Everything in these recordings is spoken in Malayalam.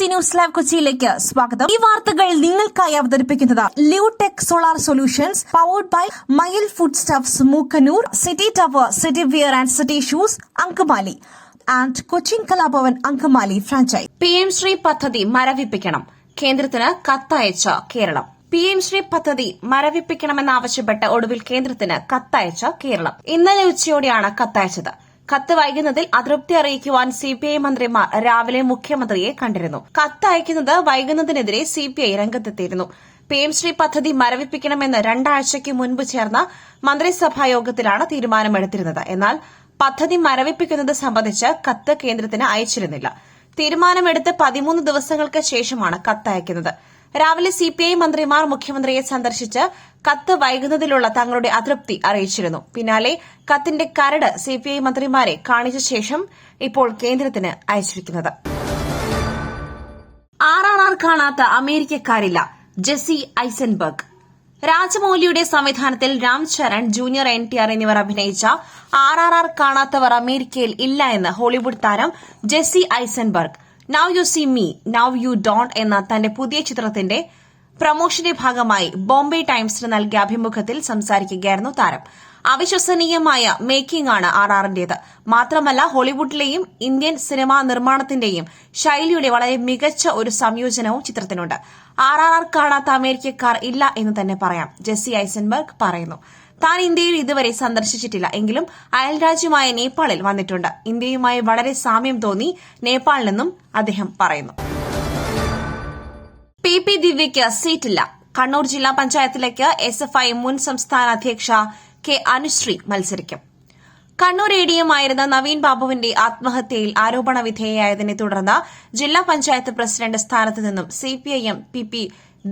ന്യൂസ് ലൈവ് കൊച്ചിയിലേക്ക് സ്വാഗതം. ഈ വാർത്തകൾ നിങ്ങൾക്കായി അവതരിപ്പിക്കുന്നത് Lutech solar solutions powered by Mayil food stuffs Mookkannoor, city tower, city wear and city shoes Angamaly and Cochin Kalabhavan Angamaly franchise. PM Shri പദ്ധതി മരവിപ്പിക്കണം, കേന്ദ്രത്തിന് കത്തയച്ച കേരളം. PM ശ്രീ പദ്ധതി മരവിപ്പിക്കണമെന്നാവശ്യപ്പെട്ട് ഒടുവിൽ കേന്ദ്രത്തിന് കത്തയച്ച കേരളം. ഇന്നലെ ഉച്ചയോടെയാണ് കത്തയച്ചത്. കത്ത് വൈകുന്നതിൽ അതൃപ്തി അറിയിക്കുവാൻ CPI മന്ത്രിമാർ രാവിലെ മുഖ്യമന്ത്രിയെ കണ്ടിരുന്നു. കത്ത് അയക്കുന്നത് വൈകുന്നതിനെതിരെ CPI രംഗത്തെത്തിയിരുന്നു. PM ശ്രീ പദ്ധതി മരവിപ്പിക്കണമെന്ന് 2 ആഴ്ചയ്ക്ക് മുൻപ് ചേർന്ന മന്ത്രിസഭാ യോഗത്തിലാണ് തീരുമാനമെടുത്തിരുന്നത്. എന്നാൽ പദ്ധതി മരവിപ്പിക്കുന്നത് സംബന്ധിച്ച് കത്ത് കേന്ദ്രത്തിന് അയച്ചിരുന്നില്ല. തീരുമാനമെടുത്ത് 13 ദിവസങ്ങൾക്ക് ശേഷമാണ് കത്തയക്കുന്നത്. രാവിലെ CPI മന്ത്രിമാർ മുഖ്യമന്ത്രിയെ സന്ദർശിച്ച് കത്ത് വൈകുന്നതിലുള്ള തങ്ങളുടെ അതൃപ്തി അറിയിച്ചിരുന്നു. പിന്നാലെ കത്തിന്റെ കരട് CPI മന്ത്രിമാരെ കാണിച്ച ശേഷം ഇപ്പോൾ കേന്ദ്രത്തിന് അയച്ചിരിക്കുന്നത്. RRR കാണാത്ത അമേരിക്കക്കാരില്ല, ജെസ്സി ഐസൻബർഗ്. രാജമൌലിയുടെ സംവിധാനത്തിൽ രാം ചരൺ, ജൂനിയർ NTR എന്നിവർ അഭിനയിച്ച RRR കാണാത്തവർ അമേരിക്കയിൽ ഇല്ല എന്ന് ഹോളിവുഡ് താരം Jesse Eisenberg now you see me now you don't എന്ന തന്റെ പുതിയ ചിത്രത്തിന്റെ പ്രമോഷന്റെ ഭാഗമായി ബോംബെ ടൈംസിന് നൽകിയ അഭിമുഖത്തിൽ സംസാരിക്കുകയായിരുന്നു താരം. അവിശ്വസനീയമായ മേക്കിംഗ് ആണ് RRRന്റേത്. മാത്രമല്ല ഹോളിവുഡിലെയും ഇന്ത്യൻ സിനിമാ നിർമ്മാണത്തിന്റെയും ശൈലിയുടെ വളരെ മികച്ച ഒരു സംയോജനവും ചിത്രത്തിനുണ്ട്. RRR കാണാത്ത അമേരിക്കക്കാർ ഇല്ല എന്ന് തന്നെ പറയാം, ജെസ്സി ഐസൻബർഗ് പറയുന്നു. താൻ ഇന്ത്യയിൽ ഇതുവരെ സന്ദർശിച്ചിട്ടില്ല എങ്കിലും അയൽരാജ്യമായ നേപ്പാളിൽ വന്നിട്ടുണ്ട്. ഇന്ത്യയുമായി വളരെ സാമ്യം തോന്നി നേപ്പാളിലെന്നും അദ്ദേഹം പറയുന്നു. PP ദിവ്യയ്ക്ക് സീറ്റില്ല. കണ്ണൂർ ജില്ലാ പഞ്ചായത്തിലേക്ക് SFI മുൻ സംസ്ഥാന അധ്യക്ഷ K അനുശ്രീ മത്സരിക്കും. കണ്ണൂർ ADM ആയിരുന്ന നവീൻ ബാബുവിന്റെ ആത്മഹത്യയിൽ ആരോപണ വിധേയയായതിനെ തുടർന്ന് ജില്ലാ പഞ്ചായത്ത് പ്രസിഡന്റ് സ്ഥാനത്ത് നിന്നും CPIM PP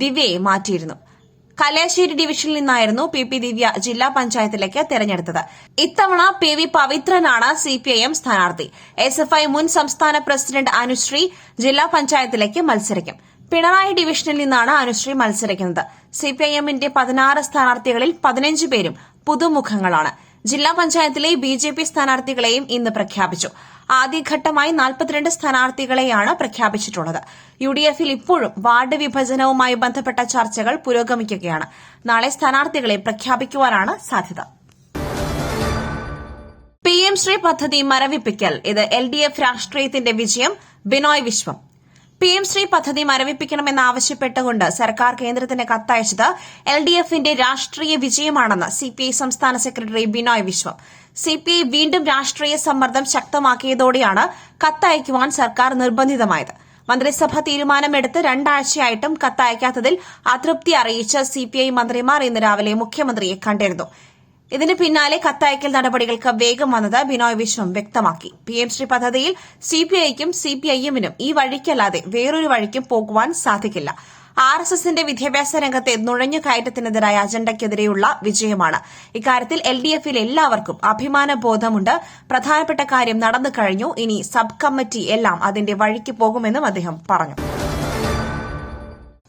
ദിവ്യയെ മാറ്റിയിരുന്നു. കല്യാശ്ശേരി ഡിവിഷനിൽ നിന്നായിരുന്നു PP ദിവ്യ ജില്ലാ പഞ്ചായത്തിലേക്ക് തെരഞ്ഞെടുത്തത്. ഇത്തവണ PV പവിത്രനാണ് CPIM സ്ഥാനാർത്ഥി. SFI മുൻ സംസ്ഥാന പ്രസിഡന്റ് അനുശ്രീ ജില്ലാ പഞ്ചായത്തിലേക്ക് മത്സരിക്കും. പിണറായി ഡിവിഷനിൽ നിന്നാണ് അനുശ്രീ മത്സരിക്കുന്നത്. CPIMന്റെ 16 സ്ഥാനാർത്ഥികളിൽ 15 പേരും പുതുമുഖങ്ങളാണ്. ജില്ലാ പഞ്ചായത്തിലെ BJP സ്ഥാനാർത്ഥികളെയും ഇന്ന് പ്രഖ്യാപിച്ചു. ആദ്യഘട്ടമായി 42 സ്ഥാനാർത്ഥികളെയാണ് പ്രഖ്യാപിച്ചിട്ടുള്ളത്. UDFൽ ഇപ്പോഴും വാർഡ് വിഭജനവുമായി ബന്ധപ്പെട്ട ചർച്ചകൾ പുരോഗമിക്കുകയാണ്. നാളെ സ്ഥാനാർത്ഥികളെ പ്രഖ്യാപിക്കുവാനാണ് സാധ്യത. PM ശ്രീ പദ്ധതി മരവിപ്പിക്കൽ, ഇത് LDF രാഷ്ട്രീയത്തിന്റെ വിജയം, ബിനോയ് വിശ്വം. PM ശ്രീ പദ്ധതി മരവിപ്പിക്കണമെന്നാവശ്യപ്പെട്ടുകൊണ്ട് സർക്കാർ കേന്ദ്രത്തിന് കത്തയച്ചത് LDFന്റെ രാഷ്ട്രീയ വിജയമാണെന്ന് CPI സംസ്ഥാന സെക്രട്ടറി ബിനോയ് വിശ്വം. CPI വീണ്ടും രാഷ്ട്രീയ സമ്മർദ്ദം ശക്തമാക്കിയതോടെയാണ് കത്തയക്കുവാൻ സർക്കാർ നിർബന്ധിതമായത്. മന്ത്രിസഭ തീരുമാനമെടുത്ത് 2 ആഴ്ചയായിട്ടും കത്തയക്കാത്തതിൽ അതൃപ്തി അറിയിച്ച CPI മന്ത്രിമാർ ഇന്ന് രാവിലെ മുഖ്യമന്ത്രിയെ കണ്ടിരുന്നു. ഇതിന് പിന്നാലെ കത്തയക്കൽ നടപടികൾക്ക് വേഗം വന്നത് ബിനോയ് വിശ്വം വ്യക്തമാക്കി. PM ശ്രീ പദ്ധതിയിൽ CPIക്കും CPIMനും ഈ വഴിക്കല്ലാതെ വേറൊരു വഴിക്കും പോകുവാൻ സാധിക്കില്ല. RSSന്റെ വിദ്യാഭ്യാസ രംഗത്തെ നുഴഞ്ഞുകയറ്റത്തിനെതിരായ അജണ്ടയ്ക്കെതിരെയുള്ള വിജയമാണ്. ഇക്കാര്യത്തിൽ LDFൽ എല്ലാവർക്കും അഭിമാനബോധമുണ്ട്. പ്രധാനപ്പെട്ട കാര്യം നടന്നു കഴിഞ്ഞു. ഇനി സബ് കമ്മിറ്റി എല്ലാം അതിന്റെ വഴിക്ക് പോകുമെന്നും അദ്ദേഹം പറഞ്ഞു.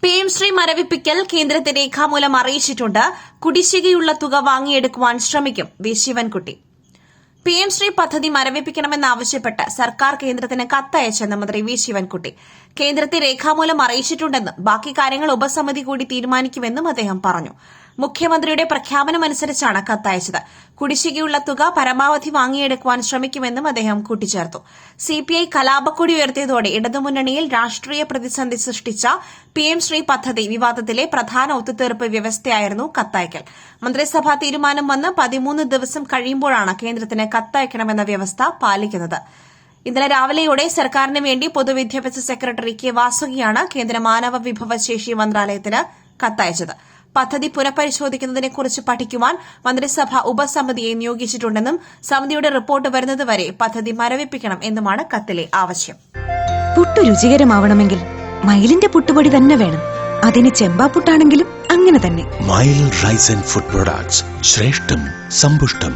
PM ശ്രീ മരവിപ്പിക്കൽ കേന്ദ്രത്തെ രേഖാമൂലം അറിയിച്ചിട്ടുണ്ട്. കുടിശ്ശികയുള്ള തുക വാങ്ങിയെടുക്കുവാൻ ശ്രമിക്കും വി ശിവൻകുട്ടി. PM ശ്രീ പദ്ധതി മരവിപ്പിക്കണമെന്നാവശ്യപ്പെട്ട് സർക്കാർ കേന്ദ്രത്തിന് കത്തയച്ചെന്ന് മന്ത്രി വി ശിവൻകുട്ടി. കേന്ദ്രത്തെ രേഖാമൂലം അറിയിച്ചിട്ടുണ്ടെന്നും ബാക്കി കാര്യങ്ങൾ ഉപസമിതി കൂടി തീരുമാനിക്കുമെന്നും അദ്ദേഹം പറഞ്ഞു. മുഖ്യമന്ത്രിയുടെ പ്രഖ്യാപനമനുസരിച്ചാണ് കത്തയച്ചത്. കുടിശ്ശികയുള്ള തുക പരമാവധി വാങ്ങിയെടുക്കുവാൻ ശ്രമിക്കുമെന്നും അദ്ദേഹം കൂട്ടിച്ചേർത്തു. CPI കലാപക്കൊടി ഉയർത്തിയതോടെ ഇടതുമുന്നണിയിൽ രാഷ്ട്രീയ പ്രതിസന്ധി സൃഷ്ടിച്ച PM ശ്രീ പദ്ധതി വിവാദത്തിലെ പ്രധാന ഒത്തുതീർപ്പ് വ്യവസ്ഥയായിരുന്നു കത്തയക്കൽ. മന്ത്രിസഭാ തീരുമാനം വന്ന് 13 ദിവസം കഴിയുമ്പോഴാണ് കേന്ദ്രത്തിന് കത്തയക്കണമെന്ന വ്യവസ്ഥ പാലിക്കുന്നത്. ഇന്നലെ രാവിലെയോടെ സർക്കാരിന് വേണ്ടി പൊതുവിദ്യാഭ്യാസ സെക്രട്ടറി K വാസുകിയാണ് കേന്ദ്ര മാനവ വിഭവശേഷി മന്ത്രാലയത്തിന് കത്തയച്ചത്. പദ്ധതി പുനഃപരിശോധിക്കുന്നതിനെക്കുറിച്ച് പഠിക്കുവാൻ മന്ത്രിസഭ ഉപസമിതിയെ നിയോഗിച്ചിട്ടുണ്ടെന്നും സമിതിയുടെ റിപ്പോർട്ട് വരുന്നതുവരെ പദ്ധതി മരവിപ്പിക്കണം എന്നുമാണ് കത്തിലെ ആവശ്യം. പുട്ടു രുചികരമാവണമെങ്കിൽ മയിലിന്റെ പുട്ടുപൊടി തന്നെ വേണം. അതിന് ചെമ്പാപ്പുട്ടാണെങ്കിലും അങ്ങനെ തന്നെ. മയിൽ റൈസ് ആൻഡ് ഫുഡ് പ്രൊഡക്ട്സ്, ശ്രേഷ്ഠം സമ്പുഷ്ടം.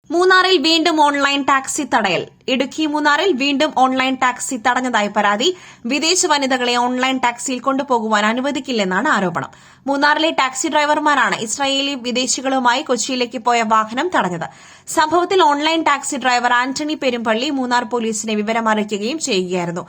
മൂന്നാറിൽ വീണ്ടും ഓൺലൈൻ ടാക്സി തടയൽ. ഇടുക്കി മൂന്നാറിൽ വീണ്ടും ഓൺലൈൻ ടാക്സി തടഞ്ഞതായി പരാതി. വിദേശ വനിതകളെ ഓൺലൈൻ ടാക്സിയിൽ കൊണ്ടുപോകുവാൻ അനുവദിക്കില്ലെന്നാണ് ആരോപണം. മൂന്നാറിലെ ടാക്സി ഡ്രൈവർമാരാണ് ഇസ്രായേലി വിദേശികളുമായി കൊച്ചിയിലേക്ക് പോയ വാഹനം തടഞ്ഞത്. സംഭവത്തിൽ online taxi driver Antony Perumpally Munnar പോലീസിനെ വിവരമറിയിക്കുകയും ചെയ്യുകയായിരുന്നു.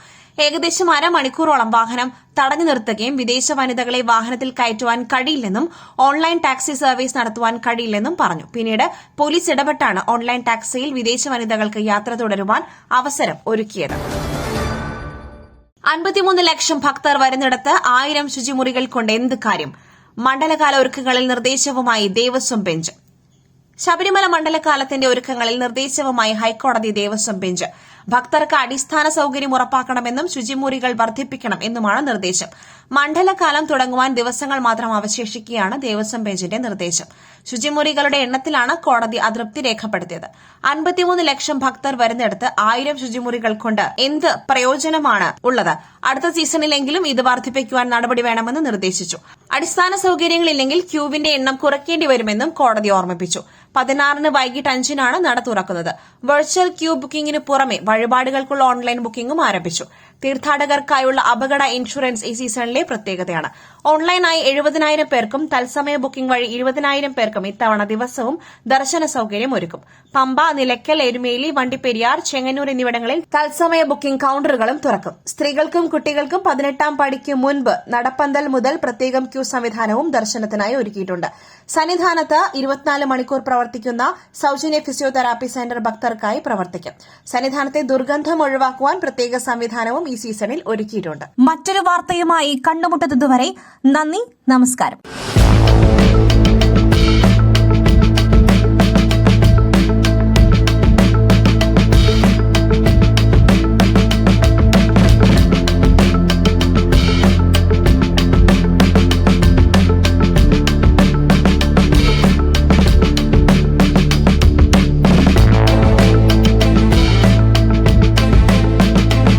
ഏകദേശം അരമണിക്കൂറോളം വാഹനം തടഞ്ഞു നിർത്തുകയും വിദേശ വനിതകളെ വാഹനത്തിൽ കയറ്റുവാൻ കഴിയില്ലെന്നും ഓൺലൈൻ ടാക്സി സർവീസ് നടത്തുവാൻ കഴിയില്ലെന്നും പറഞ്ഞു. പിന്നീട് പോലീസ് ഇടപെട്ടാണ് ഓൺലൈൻ ടാക്സിയിൽ വിദേശ വനിതകൾക്ക് യാത്ര തുടരുവാൻ അവസരം ഒരുക്കിയത്. 53 ലക്ഷം ഭക്തർ വരുന്നിടത്ത് 1000 ശുചിമുറികൾ കൊണ്ട് എന്ത് കാര്യം? മണ്ഡലകാല ഒരുക്കങ്ങളിൽ നിർദ്ദേശവുമായി ദേവസ്വം ബെഞ്ച്. ശബരിമല മണ്ഡലകാലത്തിന്റെ ഒരുക്കങ്ങളിൽ നിർദ്ദേശവുമായി ഹൈക്കോടതി ദേവസ്വം ബെഞ്ച്. ഭക്തർക്ക് അടിസ്ഥാന സൌകര്യം ഉറപ്പാക്കണമെന്നും ശുചിമുറികൾ വർദ്ധിപ്പിക്കണം എന്നുമാണ് നിർദ്ദേശം. മണ്ഡലകാലം തുടങ്ങുവാൻ ദിവസങ്ങൾ മാത്രം അവശേഷിക്കുകയാണ് ദേവസ്വം ബെഞ്ചിന്റെ നിർദ്ദേശം. ശുചിമുറികളുടെ എണ്ണത്തിലാണ് കോടതി അതൃപ്തി രേഖപ്പെടുത്തിയത്. 53 ലക്ഷം ഭക്തർ വരുന്നിടത്ത് 1000 ശുചിമുറികൾ കൊണ്ട് എന്ത് പ്രയോജനമാണ് ഉള്ളത്? അടുത്ത സീസണിലെങ്കിലും ഇത് വർദ്ധിപ്പിക്കുവാൻ നടപടി വേണമെന്ന് നിർദ്ദേശിച്ചു. അടിസ്ഥാന സൌകര്യങ്ങളില്ലെങ്കിൽ ക്യൂവിന്റെ എണ്ണം കുറയ്ക്കേണ്ടി വരുമെന്നും കോടതി ഓർമ്മിപ്പിച്ചു. 16 വൈകിട്ട് 5 നട തുറക്കുന്നത്. വെർച്വൽ ക്യൂ ബുക്കിംഗിന് പുറമെ വഴിപാടുകൾക്കുള്ള ഓൺലൈൻ ബുക്കിംഗും ആരംഭിച്ചു. തീർത്ഥാടകർക്കായുള്ള അപകട ഇൻഷുറൻസ് ഈ സീസണിലെ പ്രത്യേകതയാണ്. ഓൺലൈനായി 70,000 പേർക്കും തത്സമയ ബുക്കിംഗ് വഴി 20,000 പേർക്കും ഇത്തവണ ദിവസവും ദർശന സൌകര്യം ഒരുക്കും. പമ്പ, നിലയ്ക്കൽ, എരുമേലി, വണ്ടിപ്പെരിയാർ, ചെങ്ങന്നൂർ എന്നിവിടങ്ങളിൽ തത്സമയ ബുക്കിംഗ് കൌണ്ടറുകളും തുറക്കും. സ്ത്രീകൾക്കും കുട്ടികൾക്കും 18ാം പടിക്ക് മുൻപ് നടപ്പന്തൽ മുതൽ പ്രത്യേകം ക്യൂ സംവിധാനവും ദർശനത്തിനായി ഒരുക്കിയിട്ടുണ്ട്. സന്നിധാനത്ത് 24 മണിക്കൂർ പ്രവർത്തിക്കുന്ന സൌജന്യ ഫിസിയോതെറാപ്പി സെന്റർ ഭക്തർക്കായി പ്രവർത്തിക്കും. സന്നിധാനത്തെ ദുർഗന്ധം ഒഴിവാക്കുവാൻ പ്രത്യേക സംവിധാനവും ഈ സീസണിൽ ഒരുക്കിയിട്ടുണ്ട്. മറ്റൊരു വാർത്തയുമായി കണ്ടുമുട്ടുന്നതുവരെ നന്ദി, നമസ്കാരം.